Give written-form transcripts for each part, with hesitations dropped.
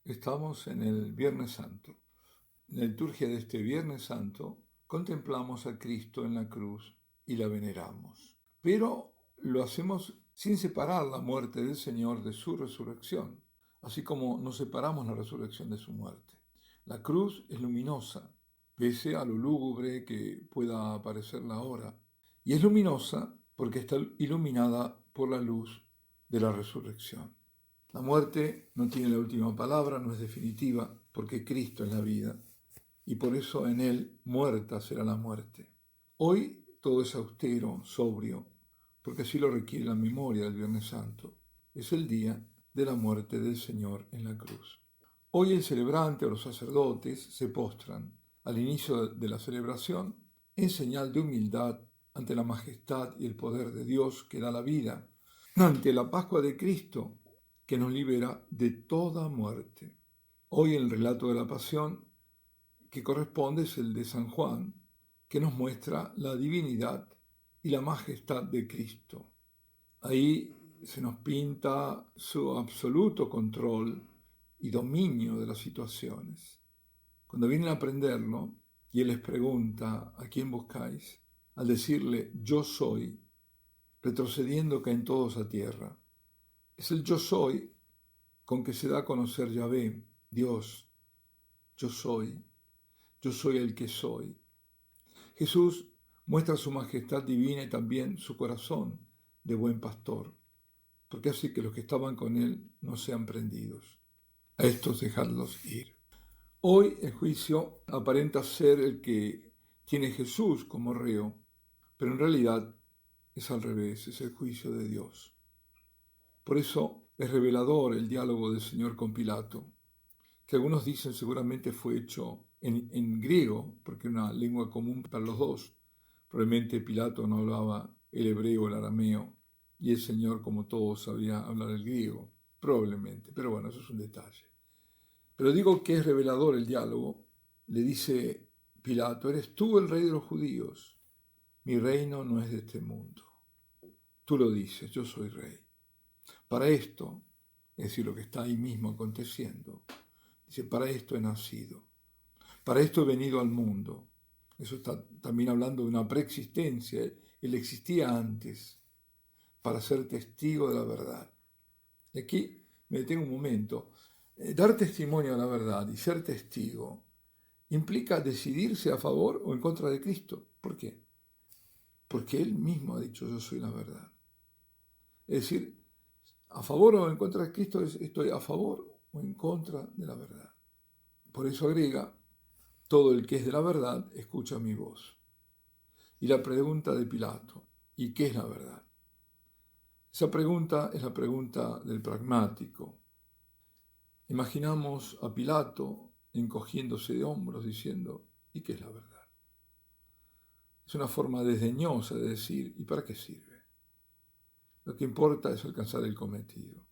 Estamos en el Viernes Santo. En la liturgia de este Viernes Santo contemplamos a Cristo en la cruz y la veneramos. Pero lo hacemos sin separar la muerte del Señor de su resurrección, así como no separamos la resurrección de su muerte. La cruz es luminosa, pese a lo lúgubre que pueda parecer la hora, y es luminosa porque está iluminada por la luz de la resurrección. La muerte no tiene la última palabra, no es definitiva, porque Cristo es la vida, y por eso en Él muerta será la muerte. Hoy todo es austero, sobrio, porque así lo requiere la memoria del Viernes Santo. Es el día de la muerte del Señor en la cruz. Hoy el celebrante o los sacerdotes se postran al inicio de la celebración en señal de humildad ante la majestad y el poder de Dios que da la vida, ante la Pascua de Cristo que nos libera de toda muerte. Hoy el relato de la pasión que corresponde es el de San Juan, que nos muestra la divinidad y la majestad de Cristo. Ahí se nos pinta su absoluto control y dominio de las situaciones. Cuando vienen a aprenderlo y Él les pregunta ¿a quién buscáis? Al decirle yo soy, retrocediendo caen todos a tierra. Es el yo soy con que se da a conocer Yahvé, Dios. Yo soy el que soy. Jesús muestra su majestad divina y también su corazón de buen pastor, porque hace que los que estaban con él no sean prendidos. A estos dejadlos ir. Hoy el juicio aparenta ser el que tiene Jesús como reo, pero en realidad es al revés, es el juicio de Dios. Por eso es revelador el diálogo del Señor con Pilato, que algunos dicen seguramente fue hecho en griego, porque era una lengua común para los dos. Probablemente Pilato no hablaba el hebreo o el arameo, y el Señor, como todos, sabía hablar el griego, probablemente, pero bueno, eso es un detalle. Pero digo que es revelador el diálogo. Le dice Pilato, ¿eres tú el rey de los judíos? Mi reino no es de este mundo. Tú lo dices, yo soy rey. Para esto, es decir, lo que está ahí mismo aconteciendo, dice, para esto he nacido, para esto he venido al mundo. Eso está también hablando de una preexistencia. Él existía antes para ser testigo de la verdad. Y aquí me detengo un momento. Dar testimonio de la verdad y ser testigo implica decidirse a favor o en contra de Cristo. ¿Por qué? Porque Él mismo ha dicho yo soy la verdad. Es decir, a favor o en contra de Cristo estoy a favor o en contra de la verdad. Por eso agrega, todo el que es de la verdad escucha mi voz. Y la pregunta de Pilato, ¿y qué es la verdad? Esa pregunta es la pregunta del pragmático. Imaginamos a Pilato encogiéndose de hombros diciendo, ¿y qué es la verdad? Es una forma desdeñosa de decir, ¿y para qué sirve? Lo que importa es alcanzar el cometido.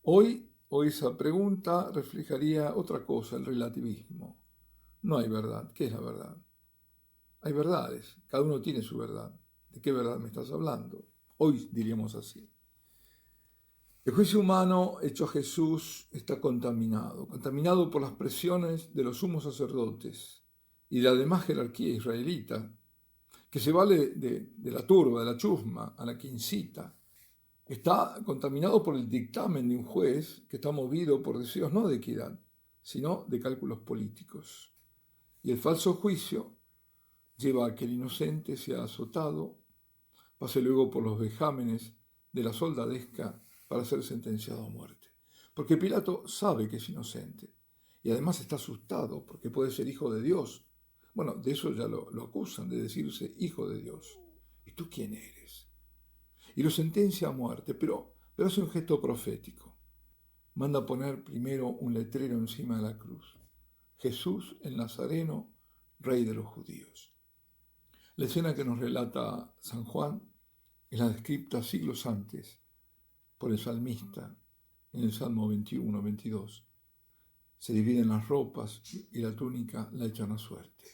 Hoy esa pregunta reflejaría otra cosa, el relativismo. No hay verdad. ¿Qué es la verdad? Hay verdades, cada uno tiene su verdad. ¿De qué verdad me estás hablando? Hoy diríamos así. El juicio humano hecho a Jesús está contaminado por las presiones de los sumos sacerdotes y de la demás jerarquía israelita, que se vale de la turba, de la chusma, a la que incita. Está contaminado por el dictamen de un juez que está movido por deseos no de equidad, sino de cálculos políticos. Y el falso juicio lleva a que el inocente sea azotado, pase luego por los vejámenes de la soldadesca para ser sentenciado a muerte. Porque Pilato sabe que es inocente y además está asustado porque puede ser hijo de Dios. Bueno, de eso ya lo acusan, de decirse hijo de Dios. ¿Y tú quién eres? Y lo sentencia a muerte, pero hace un gesto profético. Manda poner primero un letrero encima de la cruz. Jesús el Nazareno, rey de los judíos. La escena que nos relata San Juan es la descripta siglos antes por el salmista en el Salmo 21-22. Se dividen las ropas y la túnica la echan a suerte.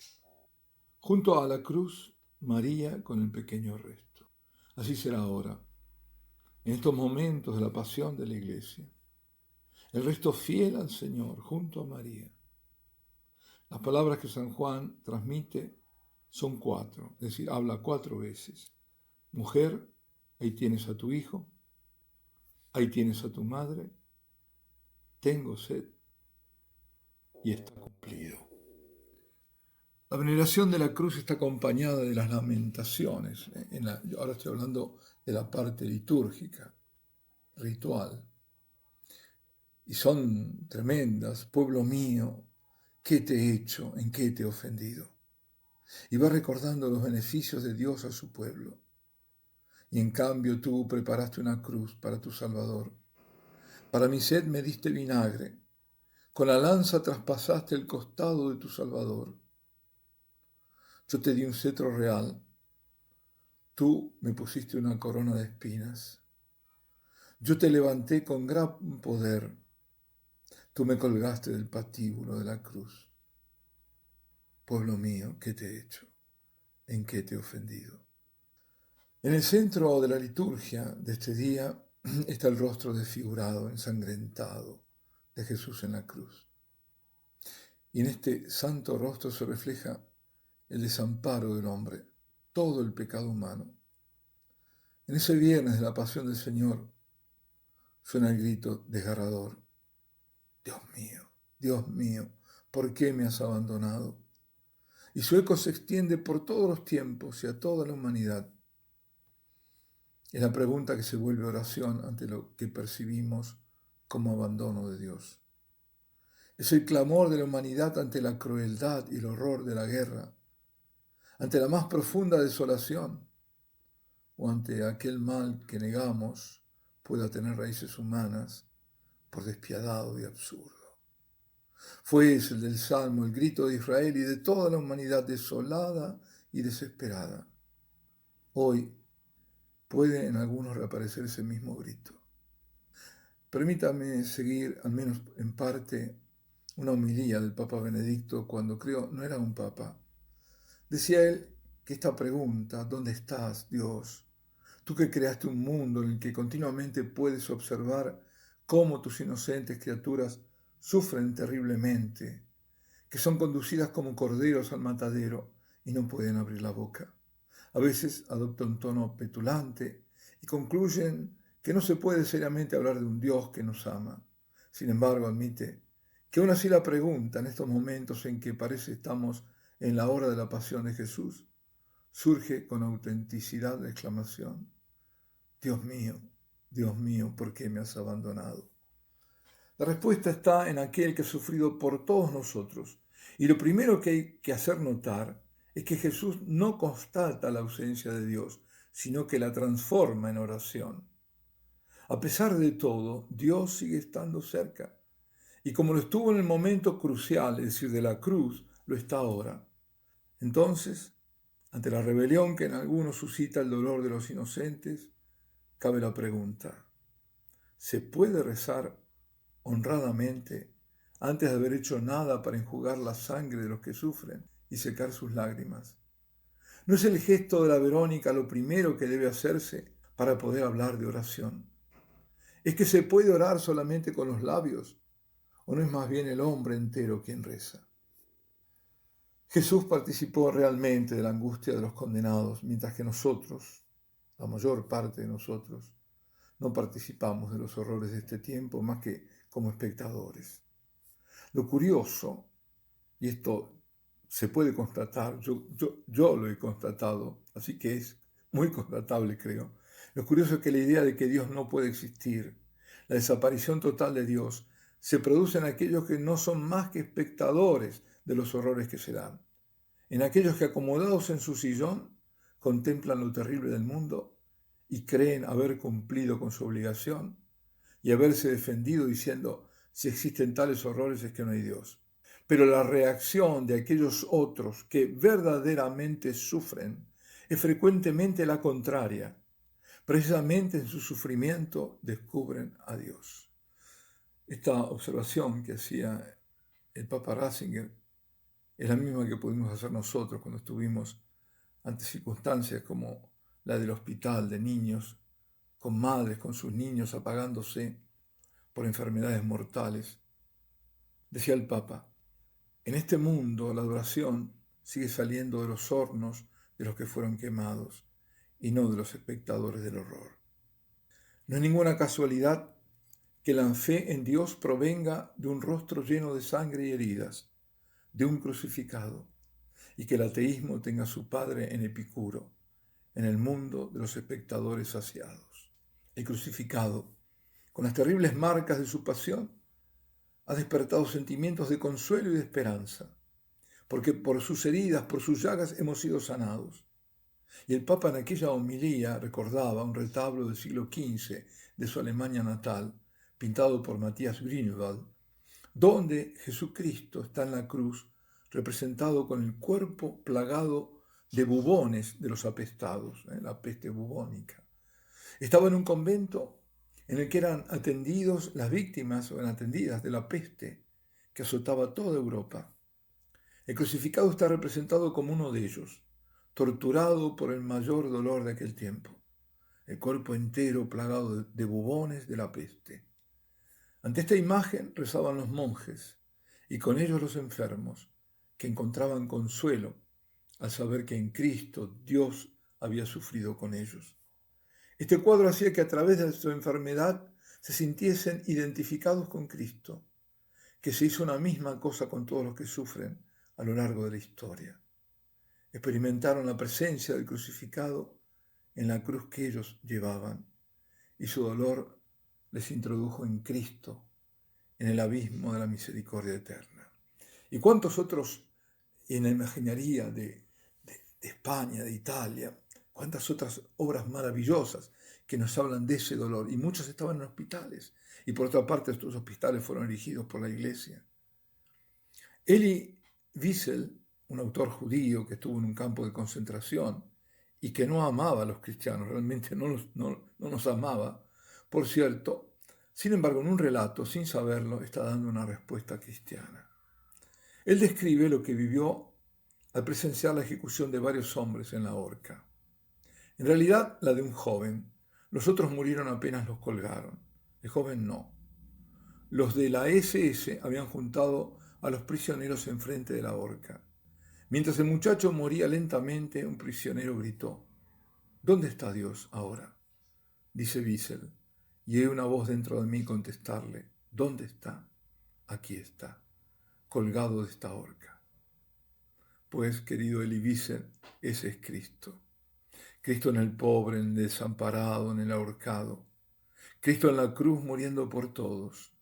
Junto a la cruz, María con el pequeño resto. Así será ahora, en estos momentos de la pasión de la Iglesia. El resto fiel al Señor, junto a María. Las palabras que San Juan transmite son 4, es decir, habla 4 veces. Mujer, ahí tienes a tu hijo, ahí tienes a tu madre, tengo sed y está cumplido. La veneración de la cruz está acompañada de las lamentaciones. Ahora estoy hablando de la parte litúrgica, ritual. Y son tremendas. Pueblo mío, ¿qué te he hecho? ¿En qué te he ofendido? Y va recordando los beneficios de Dios a su pueblo. Y en cambio tú preparaste una cruz para tu Salvador. Para mi sed me diste vinagre. Con la lanza traspasaste el costado de tu Salvador. Yo te di un cetro real. Tú me pusiste una corona de espinas. Yo te levanté con gran poder. Tú me colgaste del patíbulo de la cruz. Pueblo mío, ¿qué te he hecho? ¿En qué te he ofendido? En el centro de la liturgia de este día está el rostro desfigurado, ensangrentado de Jesús en la cruz. Y en este santo rostro se refleja el desamparo del hombre, todo el pecado humano. En ese viernes de la pasión del Señor suena el grito desgarrador. Dios mío, ¿por qué me has abandonado? Y su eco se extiende por todos los tiempos y a toda la humanidad. Es la pregunta que se vuelve oración ante lo que percibimos como abandono de Dios. Es el clamor de la humanidad ante la crueldad y el horror de la guerra, ante la más profunda desolación o ante aquel mal que negamos pueda tener raíces humanas por despiadado y absurdo. Fue ese el del Salmo, el grito de Israel y de toda la humanidad desolada y desesperada. Hoy puede en algunos reaparecer ese mismo grito. Permítame seguir, al menos en parte, una homilía del Papa Benedicto cuando creo no era un papa. Decía él que esta pregunta, ¿dónde estás, Dios? Tú que creaste un mundo en el que continuamente puedes observar cómo tus inocentes criaturas sufren terriblemente, que son conducidas como corderos al matadero y no pueden abrir la boca. A veces adopta un tono petulante y concluyen que no se puede seriamente hablar de un Dios que nos ama. Sin embargo, admite que aún así la pregunta en estos momentos en que parece estamos en la hora de la pasión de Jesús, surge con autenticidad la exclamación: Dios mío, ¿por qué me has abandonado? La respuesta está en aquel que ha sufrido por todos nosotros. Y lo primero que hay que hacer notar es que Jesús no constata la ausencia de Dios, sino que la transforma en oración. A pesar de todo, Dios sigue estando cerca. Y como lo estuvo en el momento crucial, es decir, de la cruz, lo está ahora. Entonces, ante la rebelión que en algunos suscita el dolor de los inocentes, cabe la pregunta: ¿se puede rezar honradamente antes de haber hecho nada para enjugar la sangre de los que sufren y secar sus lágrimas? ¿No es el gesto de la Verónica lo primero que debe hacerse para poder hablar de oración? ¿Es que se puede orar solamente con los labios? ¿O no es más bien el hombre entero quien reza? Jesús participó realmente de la angustia de los condenados, mientras que nosotros, la mayor parte de nosotros, no participamos de los horrores de este tiempo más que como espectadores. Lo curioso, y esto se puede constatar, yo lo he constatado, así que es muy constatable, creo. Lo curioso es que la idea de que Dios no puede existir, la desaparición total de Dios, se produce en aquellos que no son más que espectadores de los horrores que se dan, en aquellos que acomodados en su sillón contemplan lo terrible del mundo y creen haber cumplido con su obligación y haberse defendido diciendo: si existen tales horrores es que no hay Dios. Pero la reacción de aquellos otros que verdaderamente sufren es frecuentemente la contraria. Precisamente en su sufrimiento descubren a Dios. Esta observación que hacía el Papa Ratzinger es la misma que pudimos hacer nosotros cuando estuvimos ante circunstancias como la del hospital de niños, con madres con sus niños apagándose por enfermedades mortales. Decía el Papa, en este mundo la adoración sigue saliendo de los hornos de los que fueron quemados y no de los espectadores del horror. No es ninguna casualidad que la fe en Dios provenga de un rostro lleno de sangre y heridas, de un crucificado, y que el ateísmo tenga su padre en Epicuro, en el mundo de los espectadores saciados. El crucificado, con las terribles marcas de su pasión, ha despertado sentimientos de consuelo y de esperanza, porque por sus heridas, por sus llagas hemos sido sanados. Y el Papa en aquella homilía recordaba un retablo del siglo XV de su Alemania natal, pintado por Matthias Grünewald, donde Jesucristo está en la cruz representado con el cuerpo plagado de bubones de los apestados, la peste bubónica. Estaba en un convento en el que eran atendidos las víctimas o eran atendidas de la peste que azotaba toda Europa. El crucificado está representado como uno de ellos, torturado por el mayor dolor de aquel tiempo, el cuerpo entero plagado de bubones de la peste. Ante esta imagen rezaban los monjes y con ellos los enfermos, que encontraban consuelo al saber que en Cristo Dios había sufrido con ellos. Este cuadro hacía que a través de su enfermedad se sintiesen identificados con Cristo, que se hizo una misma cosa con todos los que sufren a lo largo de la historia. Experimentaron la presencia del crucificado en la cruz que ellos llevaban y su dolor les introdujo en Cristo, en el abismo de la misericordia eterna. ¿Y cuántos otros en la imaginería de España, de Italia, cuántas otras obras maravillosas que nos hablan de ese dolor? Y muchos estaban en hospitales, y por otra parte estos hospitales fueron erigidos por la Iglesia. Elie Wiesel, un autor judío que estuvo en un campo de concentración y que no amaba a los cristianos, realmente no nos amaba, por cierto, sin embargo, en un relato, sin saberlo, está dando una respuesta cristiana. Él describe lo que vivió al presenciar la ejecución de varios hombres en la horca. En realidad, la de un joven. Los otros murieron apenas los colgaron. El joven no. Los de la SS habían juntado a los prisioneros enfrente de la horca. Mientras el muchacho moría lentamente, un prisionero gritó, ¿dónde está Dios ahora? Dice Wiesel, y oí una voz dentro de mí contestarle, ¿dónde está? Aquí está, colgado de esta horca. Pues, querido Elie Wiesel, ese es Cristo. Cristo en el pobre, en el desamparado, en el ahorcado. Cristo en la cruz muriendo por todos.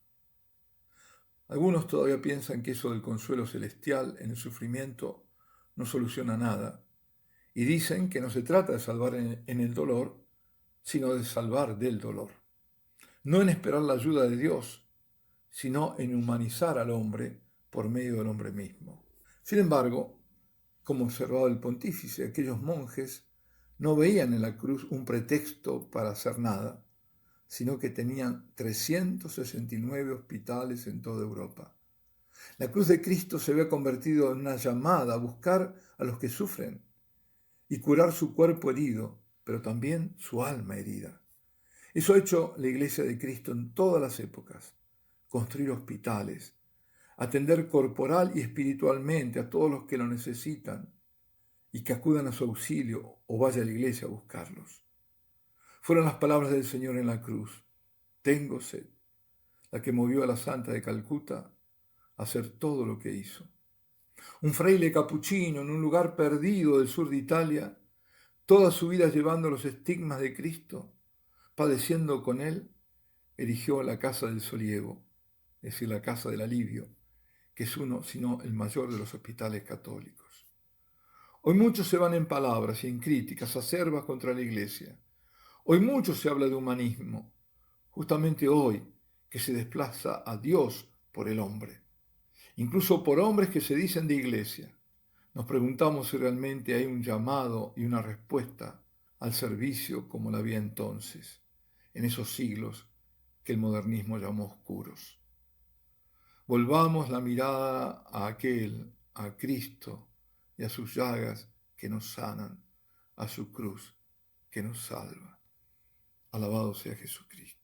Algunos todavía piensan que eso del consuelo celestial en el sufrimiento no soluciona nada y dicen que no se trata de salvar en el dolor, sino de salvar del dolor. No en esperar la ayuda de Dios, sino en humanizar al hombre por medio del hombre mismo. Sin embargo, como observaba el pontífice, aquellos monjes no veían en la cruz un pretexto para hacer nada, sino que tenían 369 hospitales en toda Europa. La cruz de Cristo se había convertido en una llamada a buscar a los que sufren y curar su cuerpo herido, pero también su alma herida. Eso ha hecho la Iglesia de Cristo en todas las épocas, construir hospitales, atender corporal y espiritualmente a todos los que lo necesitan y que acudan a su auxilio o vaya a la iglesia a buscarlos. Fueron las palabras del Señor en la cruz, tengo sed, la que movió a la Santa de Calcuta a hacer todo lo que hizo. Un fraile capuchino en un lugar perdido del sur de Italia, toda su vida llevando los estigmas de Cristo, padeciendo con él, erigió la casa del Soliego, es decir, la casa del alivio, que es uno, sino el mayor de los hospitales católicos. Hoy muchos se van en palabras y en críticas acerbas contra la Iglesia. Hoy mucho se habla de humanismo, justamente hoy que se desplaza a Dios por el hombre, incluso por hombres que se dicen de Iglesia. Nos preguntamos si realmente hay un llamado y una respuesta al servicio como la había entonces, en esos siglos que el modernismo llamó oscuros. Volvamos la mirada a aquel, a Cristo, y a sus llagas que nos sanan, a su cruz que nos salva. Alabado sea Jesucristo.